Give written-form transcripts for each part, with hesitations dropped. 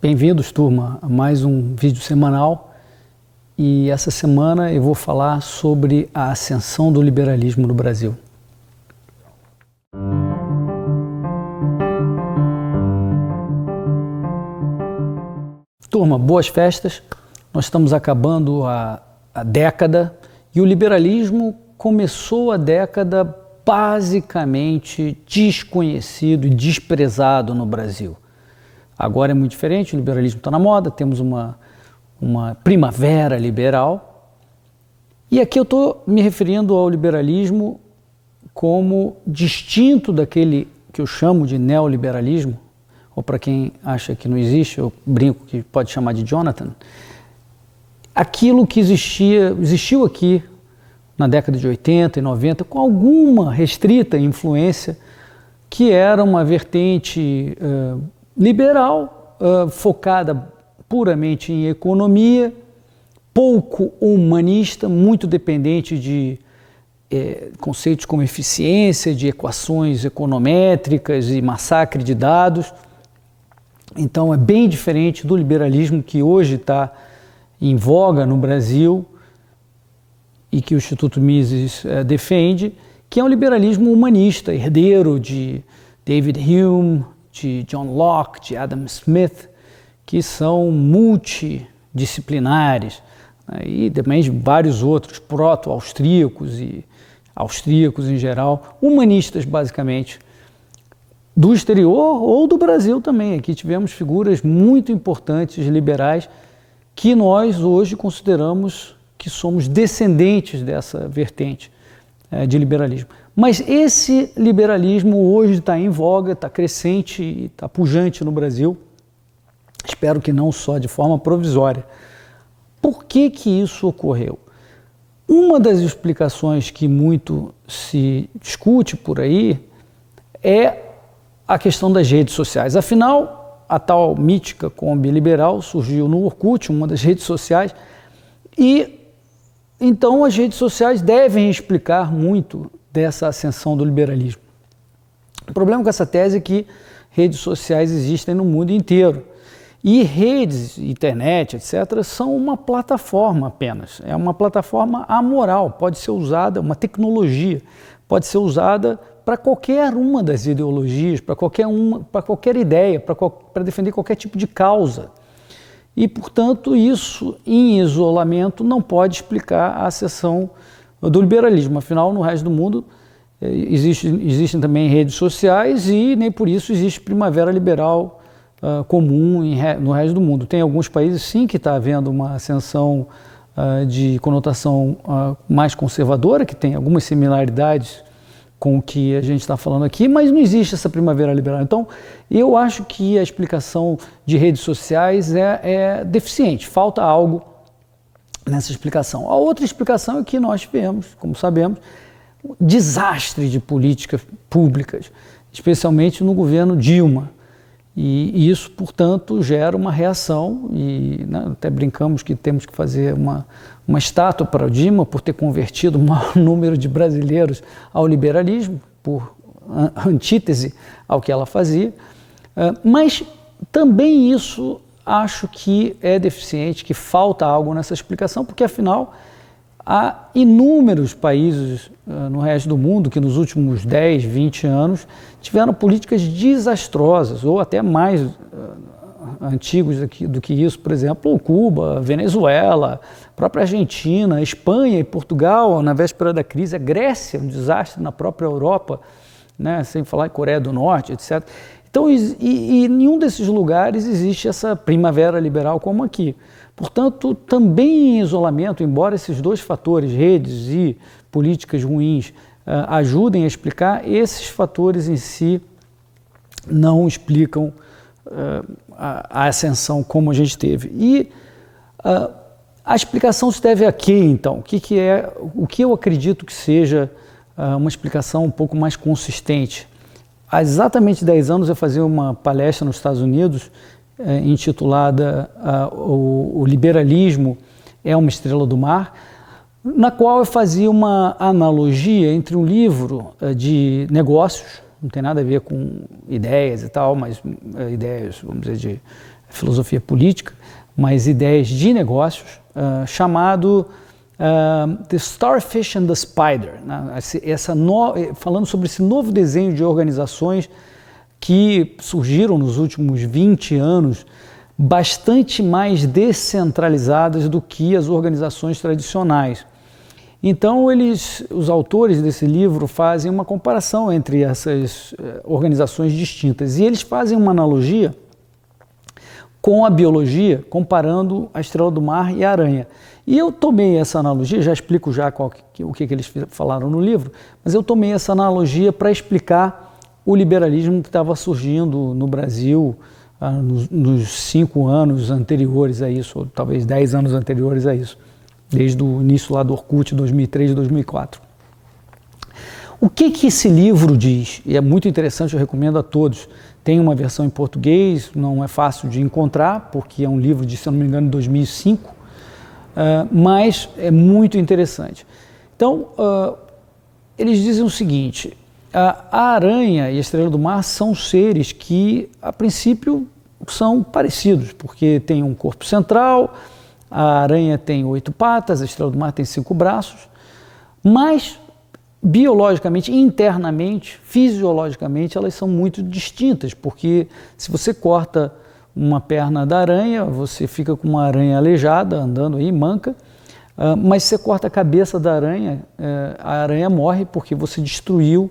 Bem-vindos, turma, a mais um vídeo semanal. E essa semana eu vou falar sobre a ascensão do liberalismo no Brasil. Turma, boas festas. Nós estamos acabando a década e o liberalismo começou a década basicamente desconhecido e desprezado no Brasil. Agora é muito diferente, o liberalismo está na moda, temos uma primavera liberal. E aqui eu estou me referindo ao liberalismo como distinto daquele que eu chamo de neoliberalismo, ou para quem acha que não existe, eu brinco que pode chamar de Jonathan. Aquilo que existiu aqui na década de 80 e 90, com alguma restrita influência, que era uma vertente liberal, focada puramente em economia, pouco humanista, muito dependente de conceitos como eficiência, de equações econométricas e massacre de dados. Então é bem diferente do liberalismo que hoje está em voga no Brasil e que o Instituto Mises defende, que é um liberalismo humanista, herdeiro de David Hume, de John Locke, de Adam Smith, que são multidisciplinares, né, e também de vários outros, proto-austríacos e austríacos em geral, humanistas basicamente, do exterior ou do Brasil também. Aqui tivemos figuras muito importantes liberais que nós hoje consideramos que somos descendentes dessa vertente de liberalismo. Mas esse liberalismo hoje está em voga, está crescente e está pujante no Brasil. Espero que não só de forma provisória. Por que isso ocorreu? Uma das explicações que muito se discute por aí é a questão das redes sociais. Afinal, a tal mítica Kombi liberal surgiu no Orkut, uma das redes sociais, e então as redes sociais devem explicar muito dessa ascensão do liberalismo. O problema com essa tese é que redes sociais existem no mundo inteiro. E redes, internet, etc., são uma plataforma apenas. É uma plataforma amoral, pode ser usada, uma tecnologia, pode ser usada para qualquer uma das ideologias, para qualquer ideia, para defender qualquer tipo de causa. E, portanto, isso em isolamento não pode explicar a ascensão do liberalismo. Afinal, no resto do mundo existem também redes sociais e nem por isso existe primavera liberal comum no resto do mundo. Tem alguns países, sim, que está havendo uma ascensão de conotação mais conservadora, que tem algumas similaridades com o que a gente está falando aqui, mas não existe essa primavera liberal. Então, eu acho que a explicação de redes sociais é deficiente, falta algo nessa explicação. A outra explicação é que nós tivemos, como sabemos, um desastre de políticas públicas, especialmente no governo Dilma. E isso, portanto, gera uma reação, e né, até brincamos que temos que fazer uma estátua para o Dilma por ter convertido o maior número de brasileiros ao liberalismo, por antítese ao que ela fazia, mas também isso acho que é deficiente, que falta algo nessa explicação, porque afinal há inúmeros países no resto do mundo que nos últimos 10, 20 anos tiveram políticas desastrosas, ou até mais antigos do que isso, por exemplo, Cuba, Venezuela, própria Argentina, Espanha e Portugal, na véspera da crise, a Grécia, um desastre na própria Europa, né, sem falar em Coreia do Norte, etc. Então, e em nenhum desses lugares existe essa primavera liberal como aqui. Portanto, também em isolamento, embora esses dois fatores, redes e políticas ruins, ajudem a explicar, esses fatores em si não explicam a ascensão como a gente teve. E a explicação se deve a quê, então? O que eu acredito que seja uma explicação um pouco mais consistente? Há exatamente 10 anos eu fazia uma palestra nos Estados Unidos intitulada O Liberalismo é uma Estrela do Mar, na qual eu fazia uma analogia entre um livro de negócios, não tem nada a ver com ideias e tal, mas ideias, vamos dizer, filosofia política, mas ideias de negócios, chamado The Starfish and the Spider, né? Falando sobre esse novo desenho de organizações que surgiram nos últimos 20 anos, bastante mais descentralizadas do que as organizações tradicionais. Então, os autores desse livro fazem uma comparação entre essas organizações distintas, e eles fazem uma analogia com a biologia, comparando a estrela do mar e a aranha. E eu tomei essa analogia, já explico já o que eles falaram no livro, mas eu tomei essa analogia para explicar o liberalismo que estava surgindo no Brasil nos 5 anos anteriores a isso, ou talvez 10 anos anteriores a isso, desde o início lá do Orkut, 2003 e 2004. O que esse livro diz? E é muito interessante, eu recomendo a todos. Tem uma versão em português, não é fácil de encontrar, porque é um livro de, se eu não me engano, de 2005, mas é muito interessante. Então, eles dizem o seguinte: a aranha e a estrela do mar são seres que, a princípio, são parecidos, porque tem um corpo central, a aranha tem 8 patas, a estrela do mar tem 5 braços, mas biologicamente, internamente, fisiologicamente, elas são muito distintas, porque se você corta uma perna da aranha, você fica com uma aranha aleijada, andando aí, manca, mas se você corta a cabeça da aranha, a aranha morre porque você destruiu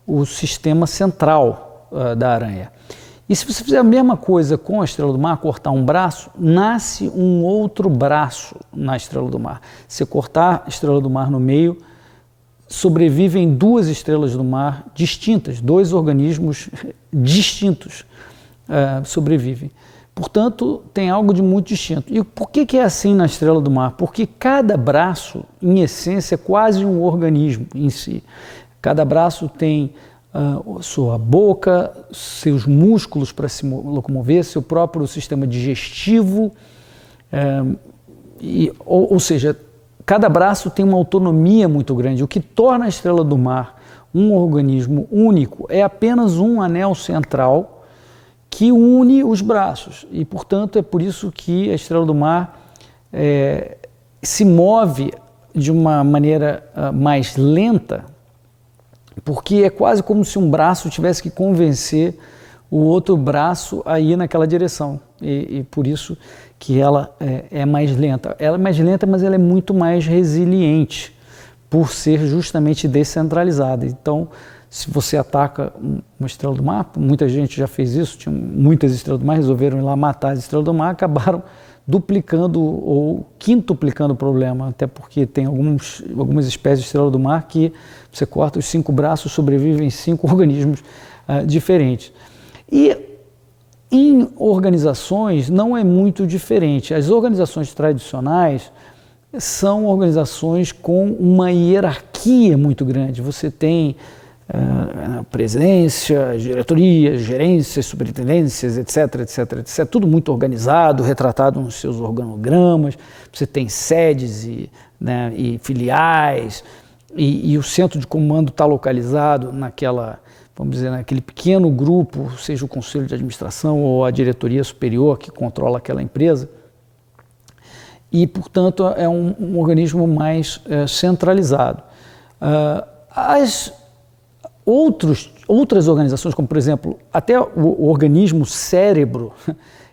o sistema central da aranha. E se você fizer a mesma coisa com a estrela do mar, cortar um braço, nasce um outro braço na estrela do mar. Se cortar a estrela do mar no meio, sobrevivem 2 estrelas do mar distintas, 2 organismos distintos sobrevivem. Portanto, tem algo de muito distinto. E por que é assim na estrela do mar? Porque cada braço, em essência, é quase um organismo em si. Cada braço tem sua boca, seus músculos para se locomover, seu próprio sistema digestivo, ou seja, cada braço tem uma autonomia muito grande. O que torna a estrela do mar um organismo único é apenas um anel central que une os braços. E, portanto, é por isso que a estrela do mar se move de uma maneira mais lenta, porque é quase como se um braço tivesse que convencer o outro braço a ir naquela direção. E por isso que ela é mais lenta. Ela é mais lenta, mas ela é muito mais resiliente, por ser justamente descentralizada. Então, se você ataca uma estrela do mar, muita gente já fez isso, tinha muitas estrelas do mar, resolveram ir lá matar as estrelas do mar, acabaram duplicando ou quintuplicando o problema, até porque tem algumas espécies de estrela do mar que você corta os 5 braços, sobrevivem 5 organismos diferentes. E em organizações não é muito diferente. As organizações tradicionais são organizações com uma hierarquia muito grande. Você tem presidência, diretoria, gerências, superintendências, etc, etc, etc. Tudo muito organizado, retratado nos seus organogramas. Você tem sedes e filiais, e o centro de comando está localizado vamos dizer, naquele pequeno grupo, seja o conselho de administração ou a diretoria superior que controla aquela empresa. E, portanto, é um organismo mais centralizado. As outras organizações, como, por exemplo, até o organismo cérebro,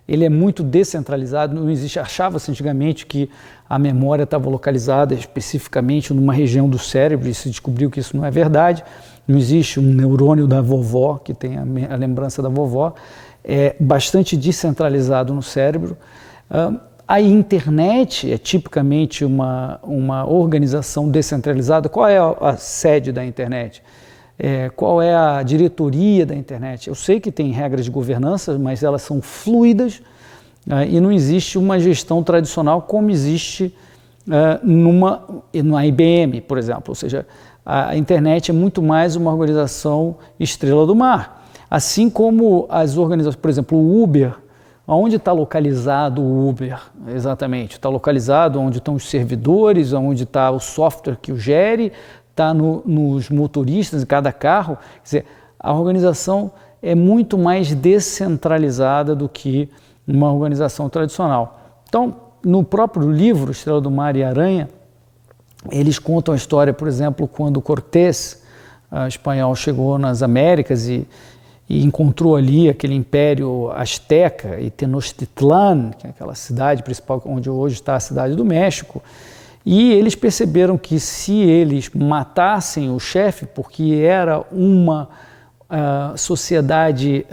ele é muito descentralizado, não existe. Achava-se antigamente que a memória estava localizada especificamente numa região do cérebro, e se descobriu que isso não é verdade. Não existe um neurônio da vovó, que tem a lembrança da vovó, é bastante descentralizado no cérebro. A internet é tipicamente uma organização descentralizada. Qual é a sede da internet? Qual é a diretoria da internet? Eu sei que tem regras de governança, mas elas são fluidas, e não existe uma gestão tradicional como existe na IBM, por exemplo. Ou seja, a internet é muito mais uma organização estrela do mar. Assim como as organizações, por exemplo, o Uber. Onde está localizado o Uber exatamente? Está localizado onde estão os servidores, onde está o software que o gere, está nos motoristas em cada carro. Quer dizer, a organização é muito mais descentralizada do que uma organização tradicional. Então, no próprio livro Estrela do Mar e Aranha, eles contam a história, por exemplo, quando Cortés, espanhol, chegou nas Américas e encontrou ali aquele império azteca e Tenochtitlan, que é aquela cidade principal onde hoje está a cidade do México, e eles perceberam que se eles matassem o chefe, porque era uma sociedade,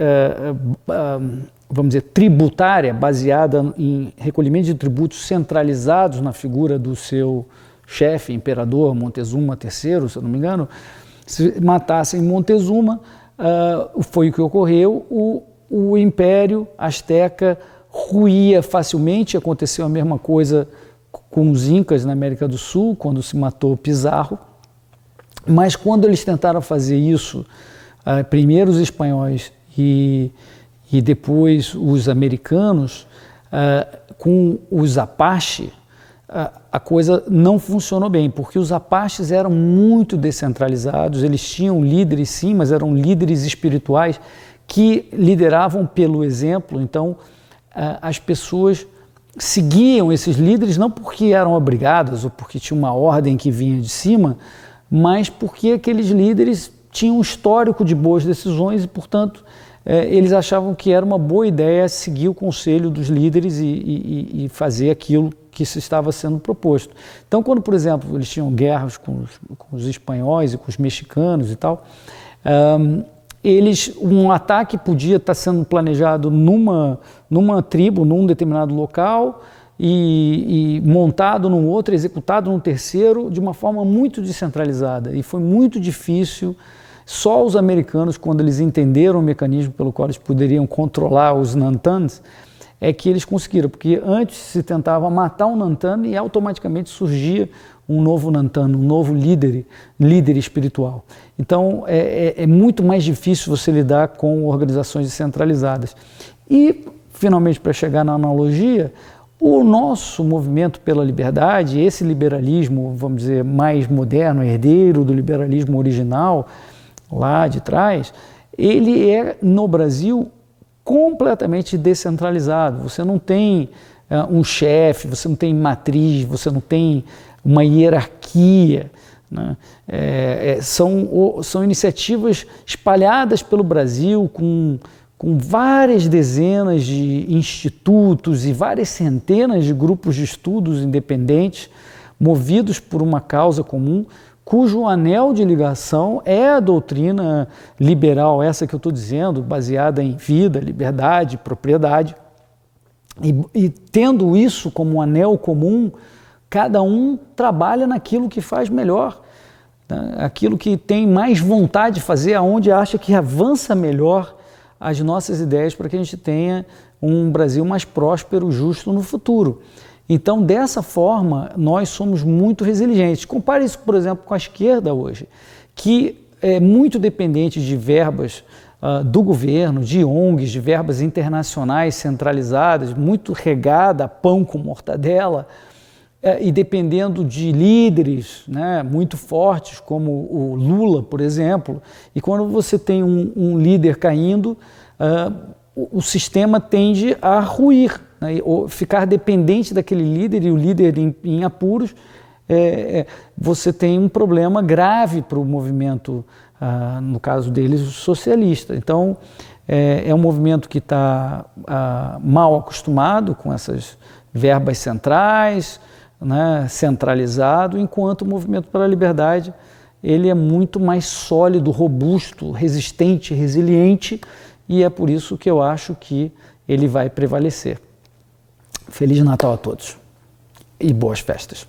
vamos dizer, tributária, baseada em recolhimento de tributos centralizados na figura do seu chefe, imperador Montezuma III, se eu não me engano, se matassem Montezuma, foi o que ocorreu, o Império Azteca ruía facilmente. Aconteceu a mesma coisa com os Incas na América do Sul, quando se matou Pizarro, mas quando eles tentaram fazer isso, primeiro os espanhóis e depois os americanos, com os Apache, a coisa não funcionou bem, porque os Apaches eram muito descentralizados, eles tinham líderes sim, mas eram líderes espirituais que lideravam pelo exemplo. Então as pessoas seguiam esses líderes não porque eram obrigadas ou porque tinha uma ordem que vinha de cima, mas porque aqueles líderes tinham um histórico de boas decisões e, portanto, eles achavam que era uma boa ideia seguir o conselho dos líderes e fazer aquilo que se estava sendo proposto. Então, quando, por exemplo, eles tinham guerras com os espanhóis e com os mexicanos e tal, um ataque podia estar sendo planejado numa tribo, num determinado local, e montado num outro, executado num terceiro, de uma forma muito descentralizada. E foi muito difícil. Só os americanos, quando eles entenderam o mecanismo pelo qual eles poderiam controlar os Nantans, é que eles conseguiram, porque antes se tentava matar um Nantan e automaticamente surgia um novo Nantan, um novo líder espiritual. Então é muito mais difícil você lidar com organizações descentralizadas. E, finalmente, para chegar na analogia, o nosso movimento pela liberdade, esse liberalismo, vamos dizer, mais moderno, herdeiro do liberalismo original, lá de trás, ele é, no Brasil, completamente descentralizado. Você não tem um chefe, você não tem matriz, você não tem uma hierarquia, né? São iniciativas espalhadas pelo Brasil com várias dezenas de institutos e várias centenas de grupos de estudos independentes, movidos por uma causa comum, cujo anel de ligação é a doutrina liberal, essa que eu estou dizendo, baseada em vida, liberdade, propriedade. E tendo isso como um anel comum, cada um trabalha naquilo que faz melhor, né? Aquilo que tem mais vontade de fazer, aonde acha que avança melhor as nossas ideias para que a gente tenha um Brasil mais próspero, justo no futuro. Então, dessa forma, nós somos muito resilientes. Compare isso, por exemplo, com a esquerda hoje, que é muito dependente de verbas do governo, de ONGs, de verbas internacionais centralizadas, muito regada a pão com mortadela, e dependendo de líderes, né, muito fortes, como o Lula, por exemplo. E quando você tem um líder caindo, o sistema tende a ruir, né, ou ficar dependente daquele líder, e o líder em apuros, você tem um problema grave para o movimento, no caso deles, socialista. Então, é um movimento que está mal acostumado com essas verbas centrais, né, centralizado, enquanto o movimento pela liberdade ele é muito mais sólido, robusto, resistente, resiliente, e é por isso que eu acho que ele vai prevalecer. Feliz Natal a todos e boas festas.